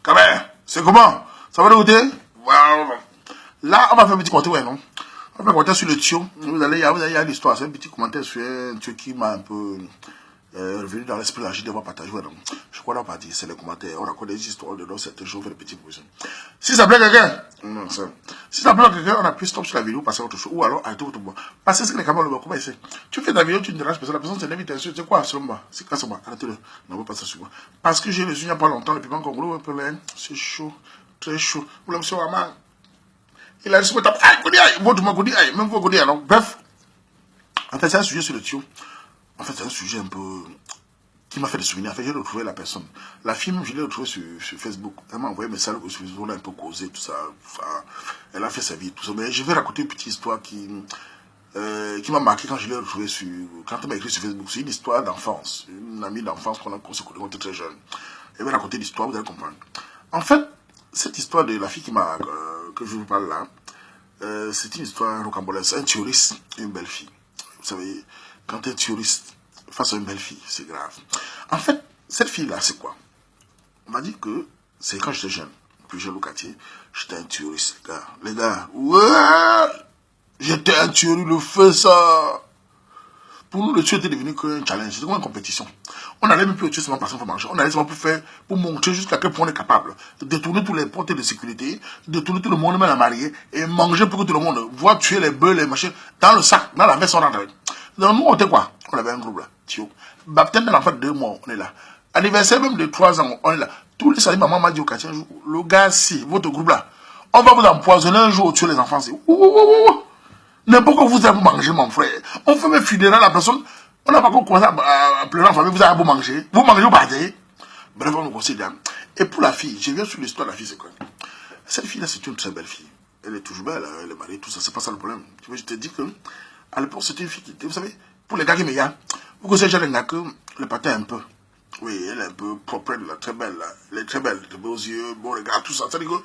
Quand même, c'est comment? Ça va l'écouter? Wow. Là, on va faire un petit commentaire, ouais, non? On va faire un commentaire sur le tuyau. Vous allez, il y a l'histoire, c'est un petit commentaire sur un tuyau qui m'a un peu revenu dans l'esprit, là, je devrais partager, ouais, non? Je crois qu'on va dire, c'est les commentaires. On raconte des histoires de l'autre, c'est toujours fait des petits bruits. Si ça plaît quelqu'un, non, ça. Si ça plaît quelqu'un, on appuie stop sur la vidéo, passer à autre chose, ou alors arrêtez votre bois. Parce que c'est que les camarades, comment il sait? Tu fais ta vidéo, tu ne déranges personne, la personne c'est l'invitation, c'est quoi, sur moi? C'est quoi, sur moi? Arrêtez-le. Non, pas ça sur moi. Parce que j'ai reçu il n'y a pas longtemps, le piment congolais, un peu là, c'est chaud, très chaud. Vous l'avez monsieur Wama? Il a reçu votre tape, aïe, votre mot, même vous, alors, bref. En fait, c'est un sujet sur le tuyau. En fait, c'est un sujet un peu qui m'a fait des souvenirs. En fait, j'ai retrouvé la personne. La fille, je l'ai retrouvée sur Facebook. Elle m'a envoyé un message sur Facebook, on a un peu causé, tout ça. Elle a fait sa vie, tout ça. Mais je vais raconter une petite histoire qui m'a marqué quand je l'ai retrouvée quand elle m'a écrit sur Facebook. C'est une histoire d'enfance. Une amie d'enfance qu'on se connaît quand on était très jeune. Elle va raconter l'histoire, vous allez comprendre. En fait, cette histoire de la fille que je vous parle là, c'est une histoire rocambolesque. Un touriste et une belle fille. Vous savez, quand un touriste face à une belle fille, c'est grave. En fait, cette fille-là, c'est quoi? On m'a dit que c'est quand j'étais jeune, plus jeune au quartier, j'étais un touriste, les gars. Les gars, ouais! J'étais un touriste, le feu, ça! Pour nous, le tuer était devenu qu'un challenge, c'était comme une compétition. On allait même plus au tuer seulement parce qu'on faut manger. On allait seulement pour montrer jusqu'à quel point on est capable de détourner tous les portes de sécurité, de tourner tout le monde, même la mariée, et manger pour que tout le monde voit tuer les bœufs, les machins, dans le sac, dans la veste, on rentre. Donc nous, on était quoi? On avait un groupe là, tio. Baptême d'un enfant de 2 mois, on est là. Anniversaire même de 3 ans, on est là. Tous les samedis, maman m'a dit au quartier un jour, le gars, si, votre groupe là, on va vous empoisonner un jour, tuer les enfants. N'importe quoi vous avez mangé, mon frère. On fait même funérailles la personne. On n'a pas encore commencé à pleurer en famille, vous avez beau manger. Vous mangez, vous partez. Bref, on nous considère. Et pour la fille, je viens sur l'histoire de la fille, c'est quoi? Cette fille-là, c'est une très belle fille. Elle est toujours belle, elle est mariée, tout ça, c'est pas ça le problème. Tu vois, je te dis que, à l'époque, c'était une fille qui était, vous savez, pour les gars qui me regardent, vous connaissez déjà les gars que le patin un peu. Oui, elle est un peu propre, elle est très belle, là. Elle est très belle, de beaux yeux, beaux regards, tout ça. C'est-à-dire que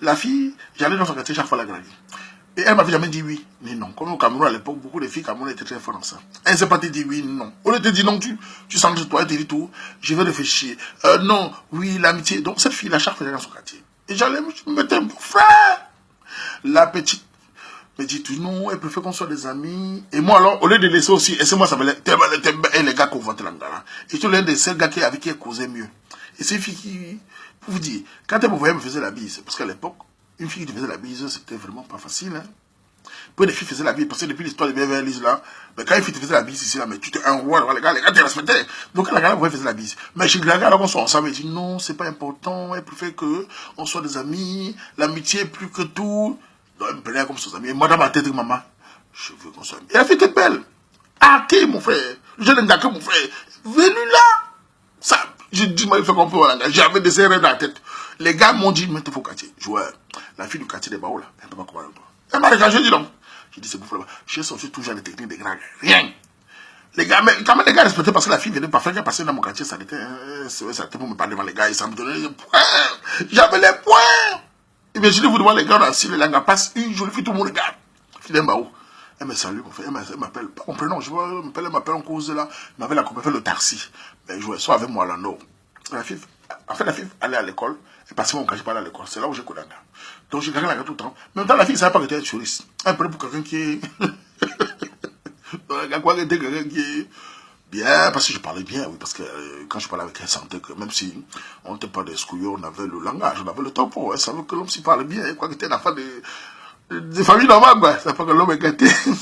la fille, j'allais dans son quartier chaque fois la gravir. Et elle m'avait jamais dit oui, ni non. Comme au Cameroun à l'époque, beaucoup de filles camerounaises étaient très fortes dans ça. Elle ne s'est pas dit oui, ni non. On te dit non, tu sens de toi, elle te dit tout. Je vais réfléchir. Non, oui, l'amitié. Donc cette fille-là, chaque fois, elle est dans son quartier. Et j'allais me mettre un frère. La petite me dit tout, non, elle préfère qu'on soit des amis. Et moi, alors, au lieu de laisser aussi, et c'est moi, ça me et les gars qu'on voit là. Et tu es l'un des seuls gars avec qui elle causait mieux. Et c'est une fille qui, pour vous dire, quand elle me voyait me faisait la bise, parce qu'à l'époque, une fille qui te faisait la bise, c'était vraiment pas facile. Hein. Peu de filles faisaient la bise, parce que depuis l'histoire de Beverly Hills là, mais quand une fille te faisait la bise ici, là, mais tu étais un roi, les gars te respectaient. Donc quand la gars faisait la bise. Mais chez Gaga, alors qu'on soit ensemble, elle dit non, c'est pas important, elle préfère qu'on soit des amis, l'amitié plus que tout. Donc elle me prenait comme ses amis. Et moi dans ma tête, maman, je veux qu'on soit amis. Et la fille était belle. Ah, qui mon frère? Je n'aime que mon frère. Venu là. Ça, je dis, moi, il fait qu'on peut, j'avais des erreurs dans la tête. Les gars m'ont dit, mais il faut au quartier. Je vois, la fille du quartier des Bao là, elle ne peut pas comprendre toi. Elle m'a regardé, je dis non. J'ai dit, c'est pour là-bas. J'ai sorti toujours les techniques des grands. Rien. Les gars, mais quand même, les gars respectaient parce que la fille venait pas faire qu'elle passait dans mon quartier, ça était pour me parler devant les gars, et ça me donnait les points. J'avais les points. Et bien, je dis, vous devant les gars, on a assis, les langues passent une jolie fille, tout le monde regarde. Fille d'un Bao. Elle me salue, mon frère, elle m'appelle, pas mon prénom, elle m'appelle en cause là, elle m'avait la coupe, fait le taxi. Mais je jouais soit avec moi là, non. La fille, en fait, la fille allait à l'école, et passait mon casier par à l'école, c'est là où j'ai connu la gare. Donc j'ai gagné la gare tout le temps. Même temps, la fille ne savait pas que j'étais un touriste. Elle prenait pour quelqu'un qui est. Donc, elle était quelqu'un qui est bien, parce que je parlais bien, oui, parce que quand je parlais avec elle, elle sentait que même si on n'était pas des scouillots, on avait le langage, on avait le temps pour. Elle savait que l'homme s'y parlait bien, elle croyait que c'était un enfant de famille normale, quoi. C'est pas que l'homme est gâté. C'est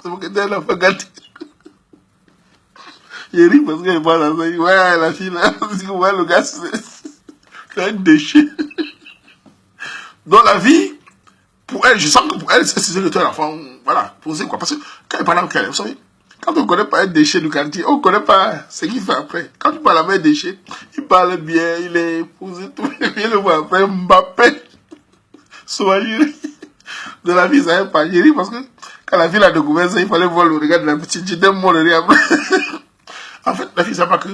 pas que c'était un enfant gâté. Il rit parce qu'elle parle dans ça. Ouais, la fille là, ouais, le gars, c'est un déchet. Donc la vie, pour elle, je sens que pour elle, c'est le temps d'enfant, voilà, posé quoi. Parce que quand elle parle avec elle, vous savez, quand on ne connaît pas un déchet du quartier, on ne connaît pas ce qu'il fait après. Quand tu parles avec un déchet, il parle bien, il est posé, tout, et puis le voit après, Mbappé. Soyez de la vie, ça n'est pas gérer parce que quand la fille a découvert ça, il fallait voir le regard de la petite. J'étais mort de rire après. En fait, la fille ne savait pas que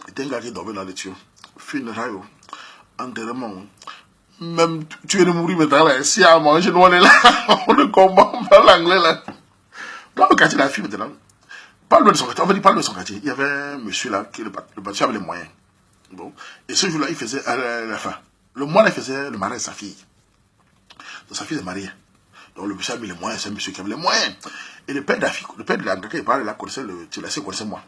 c'était un gars qui dormait dans les tuyaux. Funérailles, enterrement. Même tu es de mourir maintenant là. Si à manger, nous on est là. On ne combat, on parle anglais là. Dans le quartier de la fille maintenant, parle de son quartier. On va dire parle de son quartier. Il y avait un monsieur là, qui le bâtiment avait les moyens. Bon. Et ce jour-là, il faisait, à la fin, le mois là, il faisait le mariage de sa fille. Donc sa fille est mariée. Donc le monsieur a mis les moyens, c'est un monsieur qui avait les moyens. Et le père de la fille, le père de la qui parlait là, connaissait le Tchélassé, connaissait moi.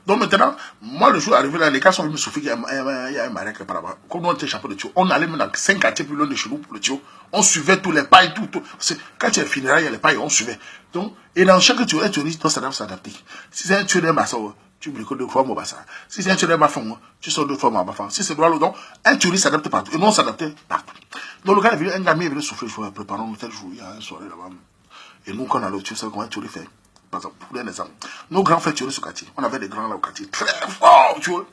Donc maintenant, moi le jour arrivé là, les gars sont venus me souffrir qu'il y a un mariage par là-bas. Comme on était champion de Tio, on allait même dans 5 quartiers plus loin de chez nous pour le Tio. On suivait tous les pailles, tout. Quand tu es funérailles, il y a les pailles, on suivait. Donc, et dans chaque Tio, un Tio doit s'adapter. Si c'est un Tio d'un masseur, tu bricoles 2 fois mon bassin. Si c'est un Tio d'un bafon, tu sors 2 fois mon bafon. Si c'est droit le don, un Tio s'adapte partout. Et non s'adapter partout. Donc le gars est venu, un gars est venu souffrir, je préparons tel jour, il y a une soirée là-bas. Et nous, quand on a le Tio, c'est comment un Tio fait. Par exemple, pour un exemple, nos grands frères Tio sur le quartier. On avait des grands là au quartier, très forts, tu vois.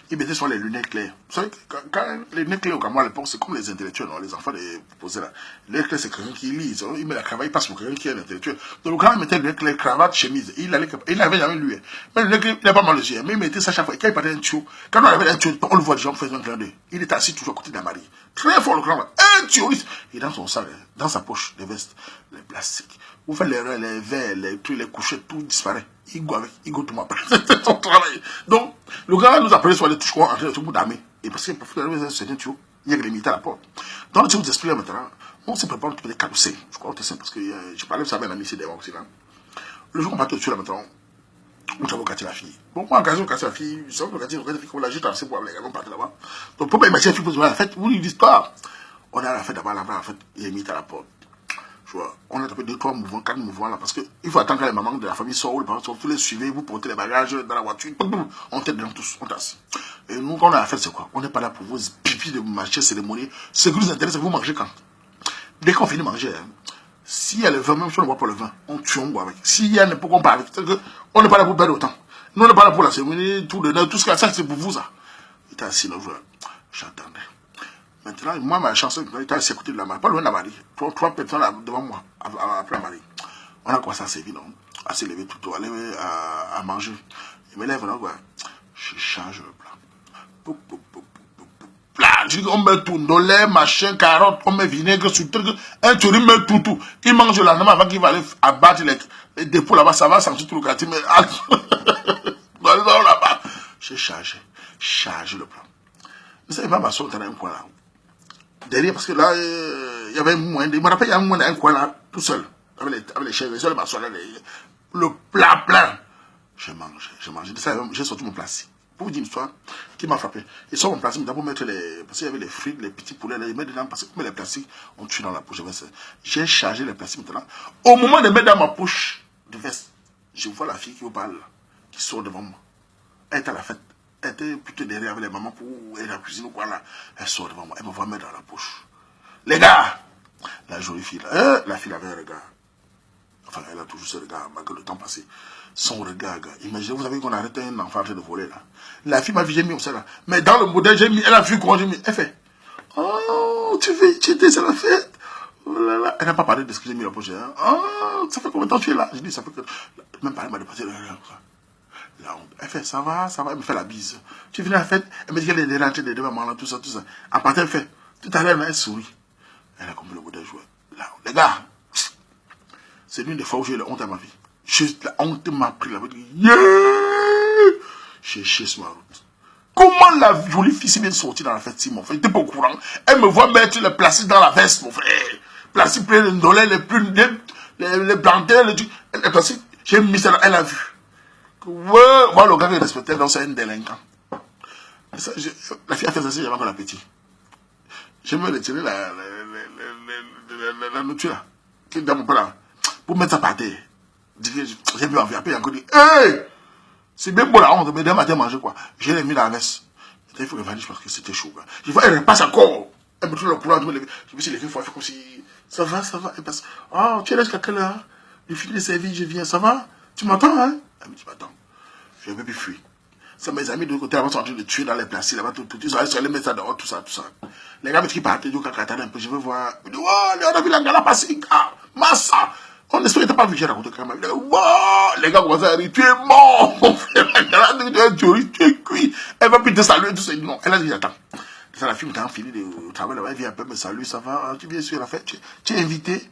Ils mettaient sur les lunettes claires. Vous savez, quand les lunettes claires au Cameroun à l'époque, c'est comme les intellectuels, non? Les enfants des posés là. Les lunettes claires, c'est quelqu'un qui lit. Il met la cravate, il passe pour quelqu'un qui est un intellectuel. Donc, quand il mettait les lunettes claires, cravate, chemise, il n'avait jamais lu. Mais les lunettes claires, il n'a pas mal les yeux. Mais il mettait ça chaque fois. Et quand il partait un tuyau, quand on avait un tuyau, on le voit déjà, on faisait un clin d'œil. Il était assis toujours à côté de la Marie. Très fort le grand là. Un tuyau. Et dans son sac, dans sa poche, les vestes, les plastiques. Vous faites les verres, les trucs, les couchettes, tout disparaît. Il go avec, il go tout m'appelle. C'est son travail. Donc, le gars nous appelait sur les touches qu'on entrait tout le monde d'armée. Et parce qu'il faut faire certains tuyaux, il y a que les militaires à la porte. Donc, je vous explique maintenant, on se prépare pour des carousels. Je crois que c'est simple parce que je parlais de ça avec un ami ici devant aussi là. Le jour qu'on partait au-dessus là maintenant, on travaille au quartier la fille. Bon, moi, en quartier, au quartier la fille, c'est le quartier, la fille, comme la j'ai traversé pour les gars, on partait là-bas. Donc, pour pas imaginer la fille pour la fête, vous lui dites pas. On est à la fête d'abord, là-bas, la fête, il y a mis à la porte. On a tapé 2, 3 mouvements, 4 mouvements là, parce qu'il faut attendre que les mamans de la famille sortent, les parents sortent, tous les suivez, vous portez les bagages dans la voiture, on t'aide dans tous, on tasse. Et nous, quand on a la fête, c'est quoi? On n'est pas là pour vous pipi de marcher, cérémonie. Ce qui nous intéresse, c'est que vous mangez quand? Dès qu'on finit de manger, hein, s'il y a le vin, même si on ne boit pas le vin, on tue, on boit avec. S'il y a n'importe quoi, on parle avec. On n'est pas là pour perdre autant. Nous, on n'est pas là pour la cérémonie, tout ce qu'il y a, ça, c'est pour vous, ça. Il était assis là, j'attendais. Maintenant, moi, ma chanson, j'étais assis à côté de la Marie, pas loin de la Marie. 3 personnes là, devant moi, après la Marie. On a commencé à servir, non? À s'élever tout le temps, à manger. Je me lève là, quoi. Je change le plat. Je dis, on met tout, lait, machin, carottes, on met vinaigre sur tout. Un tour, il met tout. Il mange là, avant qu'il va aller abattre les dépôts là-bas, ça va sentir tout le quartier. Mais là-bas, j'ai chargé le plat. Vous savez pas, ma soeur, t'en as un coin là. Derrière, parce que là, il y avait un moyen, je me rappelle, il y a un moyen d'un coin là, tout seul, avec les chaises, les ma soeur, là, le plat plein. J'ai mangé, j'ai sorti mon plastique. Pour vous dire une histoire qui m'a frappé. Ils sont mon plastique, d'abord mettre parce qu'il y avait les frites, les petits poulets, les mettre dedans, parce que comme les plastiques, on tue dans la poche de veste. J'ai chargé les plastiques maintenant. Au moment de mettre dans ma poche de veste, je vois la fille qui vous parle, qui sort devant moi. Elle est à la fête. Elle était plutôt derrière avec les mamans pour aller à la cuisine ou quoi là. Elle sort devant moi, elle me voit mettre dans la poche. Les gars, la jolie fille là, la fille avait un regard. Enfin, elle a toujours ce regard, malgré le temps passé. Son regard, gars. Imaginez, vous savez qu'on a arrêté un enfant en train de voler là. La fille m'a vu, j'ai mis au sein là. Mais dans le modèle, j'ai mis, elle a vu comment j'ai mis. Elle fait, oh, tu veux cheater, c'est la fête. Oh là là. Elle n'a pas parlé de ce que j'ai mis dans la poche. Hein. Oh, ça fait combien de temps que tu es là? J'ai dit, ça fait que. Même pas, elle m'a dépassé. La honte. Elle fait, ça va, elle me fait la bise. Tu viens à la fête, elle me dit qu'elle est rentrée des deux mamans là, tout ça. À part elle fait, tout à l'heure, elle sourit. Elle a compris le modèle joué. La honte. Les gars, c'est l'une des fois où j'ai eu la honte à ma vie. La honte m'a pris la vie. Yeah! J'ai chié sur ma route. Comment la jolie fille s'est bien sortie dans la fête, si mon frère? Elle n'était pas au courant. Elle me voit mettre le plastique dans la veste, mon frère. Plastique plein de dolets, les planteurs, les plastiques. J'ai mis ça là, elle a vu. Ouais, moi, le gars que je respectais, donc c'est un délinquant. La fille a fait ça, j'avais encore l'appétit. Je me retirer la nourriture là, qui est dans mon plat, pour mettre ça par terre. J'ai vu envie, après il a encore dit, hey! C'est bien beau la honte, mais demain matin manger quoi. Je l'ai mis dans la veste. Il faut que je valide parce que c'était chaud. Je vois, elle repasse encore. Elle me trouve le courant, je me suis levé, il faut faire comme si, ça va, elle passe. Oh, tu es là jusqu'à quelle heure? Je finis de servir, je viens, ça va? Tu m'entends, hein? Elle me dit, m'attends. Je ne vais plus fuir. C'est mes amis de l'autre côté, là-bas, sont en train de tuer dans les places, là-bas, tout. Ils allaient sur les mettre ça dehors, tout ça. Les gars, qui partent, ils disent, un peu, je veux voir. Ils disent, oh, on a vu la gala passer, ah, massa. On espère que tu n'as pas vu, j'ai raconté quand même. Wow, les gars commencent à dire, tu es mort, mon frère, la gala, tu es cuit. Elle va plus te saluer, tout ça. Non, elle a dit, attends. Ça, la fille, quand fini de travail là-bas, elle vient un peu me saluer, ça va, tu viens sur la fête, tu es invité.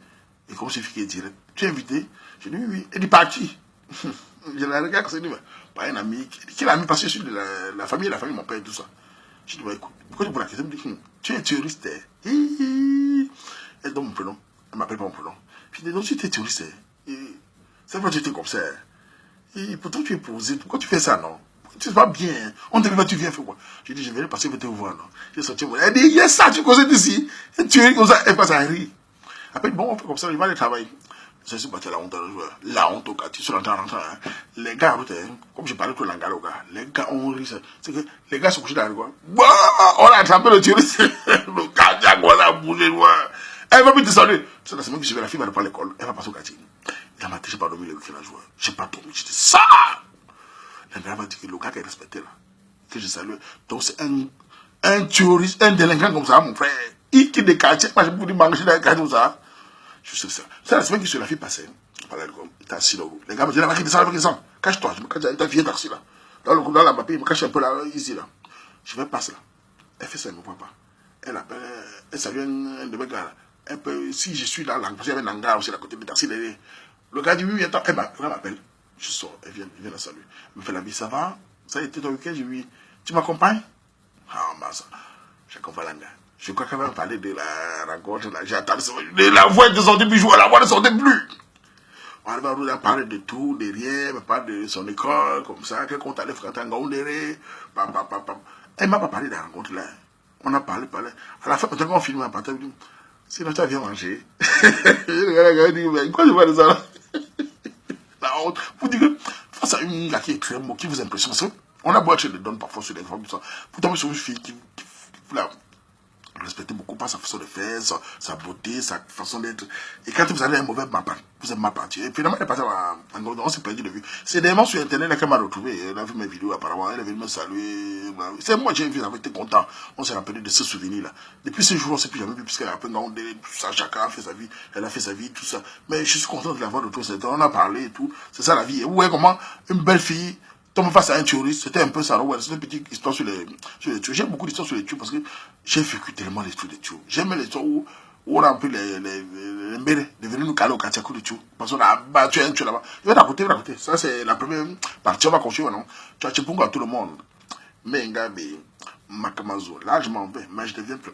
Et comme c'est fille qui est direct, tu es invité? Je dis, oui. Elle dit, par qui? Je la regarde, c'est dit, pas un ami. Qui l'a mis parce que je suis de la famille, mon père et tout ça. Je dis, bah, écoute, pourquoi tu poses la question? Elle me dit, tu es terroriste. Elle donne mon prénom. Elle m'appelle pas mon prénom. Puis je dis, non, tu es terroriste. C'est vrai que tu étais comme ça. Et pourtant, tu es posé. Pourquoi tu fais ça, non? C'est pas bien. On te dit, tu viens faire quoi? Je dis, je vais passer, je vais te voir, non? J'ai sorti mon. Elle dit, il y a ça, tu causes d'ici. Tu es comme ça, elle passe à rire. Après, bon, on fait comme ça, je vais aller travailler. Je suis parti à la honte, la honte au gars, tu suis rentré en rentrant. Les gars, comme je parlais tout le langage au gars, les gars ont ri. C'est que les gars sont couchés dans le coin. On a attrapé le terroriste. Le gars, on a bougé. Elle va me descendre. C'est la semaine que je vais, la fille va pas à l'école. Elle va passer au quartier. Il m'a dit, j'ai pas dormi le week-end à jouer. J'ai pas dormi. J'ai dit, ça! La mère m'a dit que le gars qui est respecté là, que je salue. Donc c'est un terroriste, un délinquant comme ça, mon frère. Il quitte des quartiers. Moi, je peux dire, manger dans les quartiers comme ça. Je sais ça. C'est la semaine que la fille passait. Il était assis là. Les gars me disaient, il descend. Cache-toi. Je me cache, il vient taxi là. Dans la mapille, il me cache un peu là, ici là. Je vais passer là. Elle fait ça, elle ne me voit pas. Elle appelle, elle salue un de mes gars là. Un peu, si je suis là, parce qu'il y avait un hangar aussi à côté de taxi. Le gars dit, oui, attends. Elle m'appelle. Je sors, elle vient la saluer. Elle me fait la vie, ça va? Ça a été ton week-end? Je lui dis, tu m'accompagnes? Ah, ça. J'accompagne la gars. Je crois qu'elle va parler de la rencontre là. J'ai attendu la voix de son début, la voix ne sortait plus. On va parler de tout, de rien, on parle de son école, comme ça, quel compte allait faire un gondéré, elle m'a pas parlé de la rencontre là. On a parlé. À la fin, quand on filme un partage, elle me dit, sinon tu viens manger. Je dis, mais quoi je vois de ça là? La honte. Vous dites que face à une gars qui est très beau, qui vous impressionne, on a beau être les donne parfois sur les femmes, tout ça. Vous tombez sur une fille qui vous la respectez beaucoup pas sa façon de faire, sa beauté, sa façon d'être. Et quand vous avez un mauvais mappa, vous êtes mal parti. Et finalement, elle est passée on s'est perdu de vue. C'est des moments sur Internet qu'elle m'a retrouvé. Elle a vu mes vidéos apparemment, elle est venue me saluer. C'est moi, j'ai vu, j'avais été content. On s'est rappelé de ce souvenir-là. Depuis ce jour, on ne s'est plus jamais vu, puisqu'elle a appris tout ça, chacun a fait sa vie, elle a fait sa vie, tout ça. Mais je suis content de l'avoir retrouvé. On a parlé et tout. C'est ça la vie. Et vous voyez comment une belle fille tombe face à un terroriste, c'était un peu ça. Ouais, c'est une petite histoire sur les tueurs. J'aime beaucoup l'histoire sur les tueurs parce que j'ai vécu tellement les trucs des tueurs. J'aime l'histoire où on a un peu les mbérés de venir nous caler au quartier à coup de tueurs. Parce qu'on a battu un tueur là-bas. Je vais raconter. Ça, c'est la première partie. On va continuer, non? Tu as pour à tout le monde. Mais, Ngabe, Makamazo, là, je m'en vais. Mais je deviens plus.